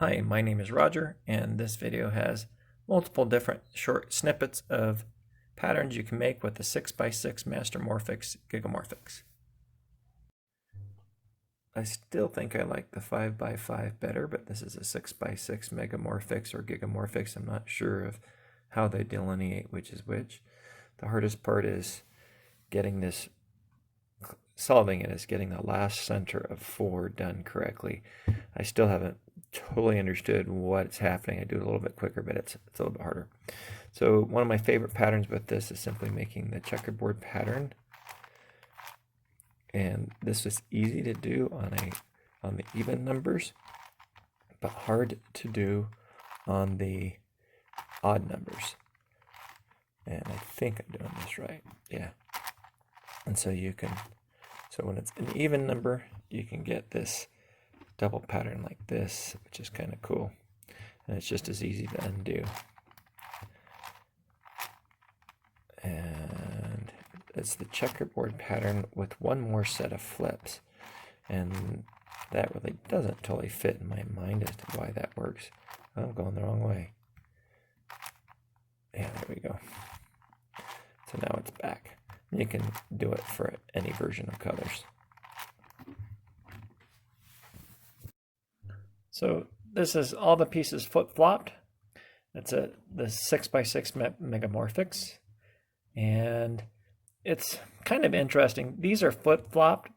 Hi, my name is Roger, and this video has multiple different short snippets of patterns you can make with the 6x6 Mastermorphix Gigamorphix. I still think I like the 5x5 better, but this is a 6x6 Megamorphix or Gigamorphix. I'm not sure of how they delineate which is which. The hardest part is solving it is getting the last center of 4 done correctly. I still haven't totally understood what's happening. I do it a little bit quicker, but it's a little bit harder. So one of my favorite patterns with this is simply making the checkerboard pattern. And this is easy to do on the even numbers, but hard to do on the odd numbers. And I think I'm doing this right. Yeah. And so so when it's an even number, you can get this double pattern like this, which is kind of cool. And it's just as easy to undo. And it's the checkerboard pattern with one more set of flips. And that really doesn't totally fit in my mind as to why that works. I'm going the wrong way. Yeah, there we go. So now it's back. You can do it for any version of colors. So this is all the pieces flip-flopped. That's the 6x6 Megamorphix. And it's kind of interesting. These are flip-flopped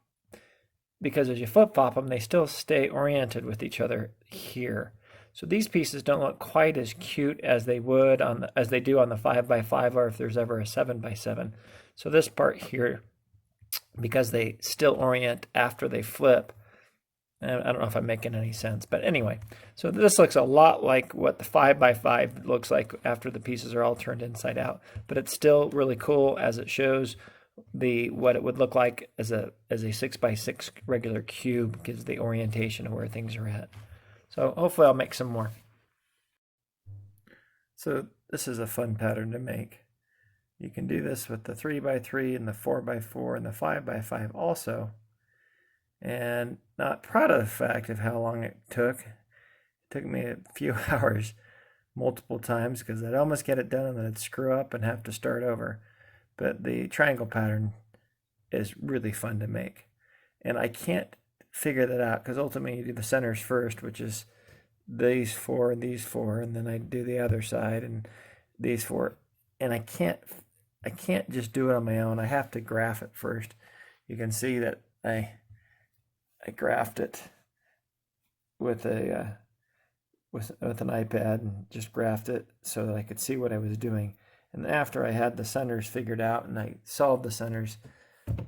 because as you flip-flop them, they still stay oriented with each other here. So these pieces don't look quite as cute as they would as they do on the 5x5 or if there's ever a 7x7. So this part here, because they still orient after they flip, I don't know if I'm making any sense, but anyway, so this looks a lot like what the 5x5 looks like after the pieces are all turned inside out, but it's still really cool as it shows what it would look like as a 6x6 regular cube, gives the orientation of where things are at. So hopefully I'll make some more. So this is a fun pattern to make. You can do this with the 3x3 and the 4x4 and the 5x5 also. And not proud of the fact of how long it took. It took me a few hours multiple times because I'd almost get it done and then I'd screw up and have to start over. But the triangle pattern is really fun to make. And I can't figure that out because ultimately you do the centers first, which is these 4 and these 4, and then I do the other side and these 4. And I can't just do it on my own. I have to graph it first. You can see that I graphed it with an iPad and just graphed it so that I could see what I was doing. And after I had the centers figured out and I solved the centers,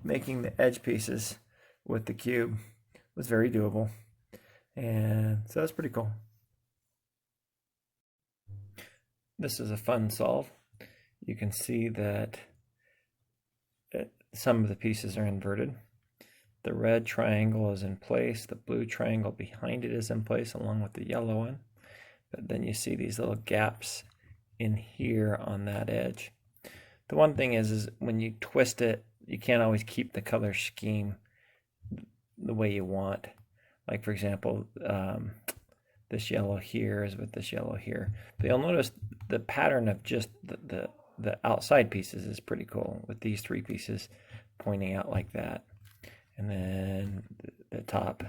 making the edge pieces with the cube was very doable. And so that's pretty cool. This is a fun solve. You can see that some of the pieces are inverted. The red triangle is in place, the blue triangle behind it is in place along with the yellow one. But then you see these little gaps in here on that edge. The one thing is when you twist it, you can't always keep the color scheme the way you want. Like for example, this yellow here is with this yellow here. But you'll notice the pattern of just the outside pieces is pretty cool with these 3 pieces pointing out like that. And then the top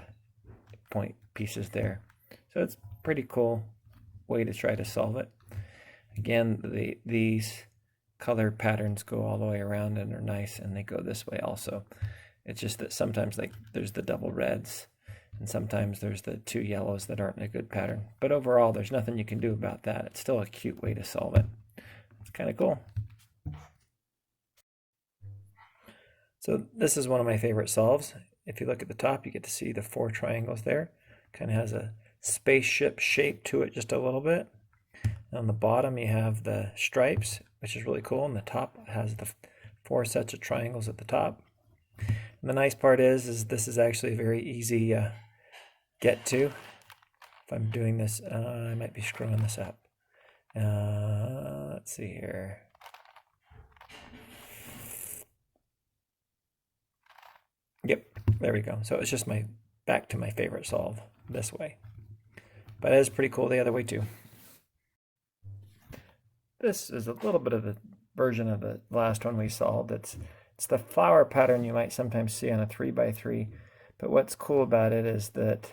point pieces there. So it's a pretty cool way to try to solve it. Again, these color patterns go all the way around and are nice, and they go this way also. It's just that sometimes there's the double reds, and sometimes there's the 2 yellows that aren't a good pattern. But overall, there's nothing you can do about that. It's still a cute way to solve it. It's kind of cool. So this is one of my favorite solves. If you look at the top, you get to see the 4 triangles there. Kind of has a spaceship shape to it just a little bit. On the bottom, you have the stripes, which is really cool. And the top has the 4 sets of triangles at the top. And the nice part is this is actually a very easy get to. If I'm doing this, I might be screwing this up. Let's see here. Yep, there we go. So it's just back to my favorite solve this way. But But it is pretty cool the other way too. This is a little bit of the version of the last one we solved. It's the flower pattern you might sometimes see on a 3x3. But what's cool about it is that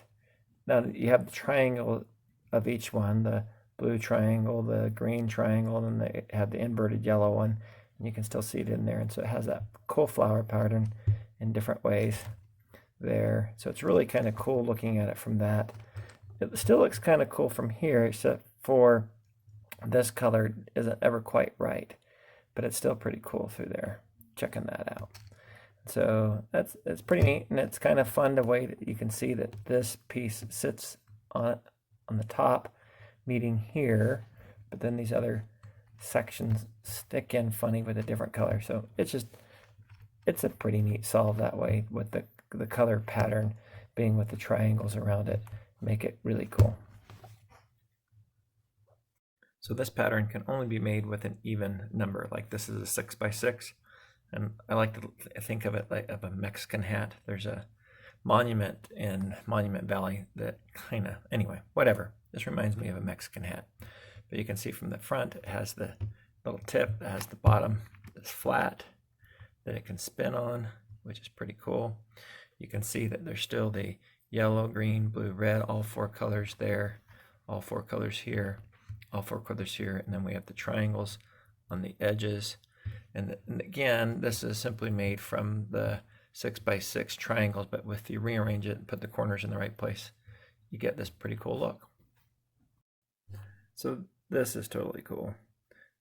now you have the triangle of each one, the blue triangle, the green triangle, and then they have the inverted yellow one. And you can still see it in there. And so it has that cool flower pattern in different ways there. So it's really kind of cool looking at it from that. It still looks kind of cool from here, except for this color isn't ever quite right. But it's still pretty cool through there. Checking that out. So it's pretty neat, and it's kind of fun the way that you can see that this piece sits on the top, meeting here, but then these other sections stick in funny with a different color. So it's a pretty neat solve that way, with the color pattern being with the triangles around it, make it really cool. So this pattern can only be made with an even number. Like this is a 6x6, and I like to think of it like of a Mexican hat. There's a monument in Monument Valley that kind of, anyway, whatever. This reminds me of a Mexican hat. But you can see from the front, it has the little tip that has the bottom that's flat that it can spin on, which is pretty cool. You can see that there's still the yellow, green, blue, red, all 4 colors there, all 4 colors here, all 4 colors here, and then we have the triangles on the edges. And again, this is simply made from the 6x6 triangles, but if you rearrange it and put the corners in the right place, you get this pretty cool look. So this is totally cool.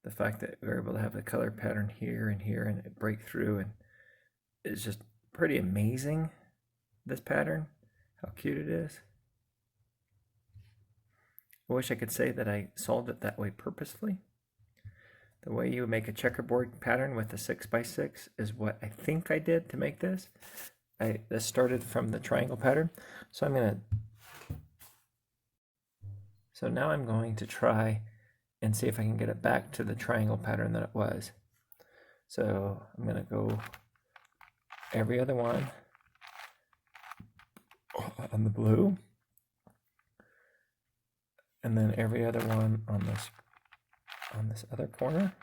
The fact that we're able to have the color pattern here and here and it break through, and it's just pretty amazing, this pattern, how cute it is. I wish I could say that I solved it that way purposefully. The way you make a checkerboard pattern with a 6x6 is what I think I did to make this. This started from the triangle pattern. So now I'm going to try and see if I can get it back to the triangle pattern that it was. So I'm going to go every other one on the blue, and then every other one on this other corner,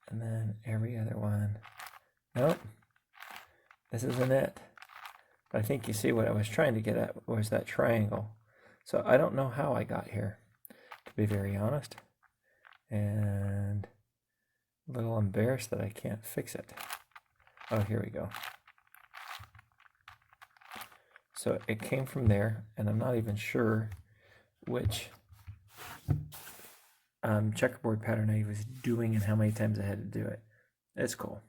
and then every other one. Nope, this isn't it. But I think you see what I was trying to get at was that triangle. So I don't know how I got here, to be very honest, and a little embarrassed that I can't fix it. Oh, here we go. So it came from there, and I'm not even sure which checkerboard pattern I was doing and how many times I had to do it. It's cool.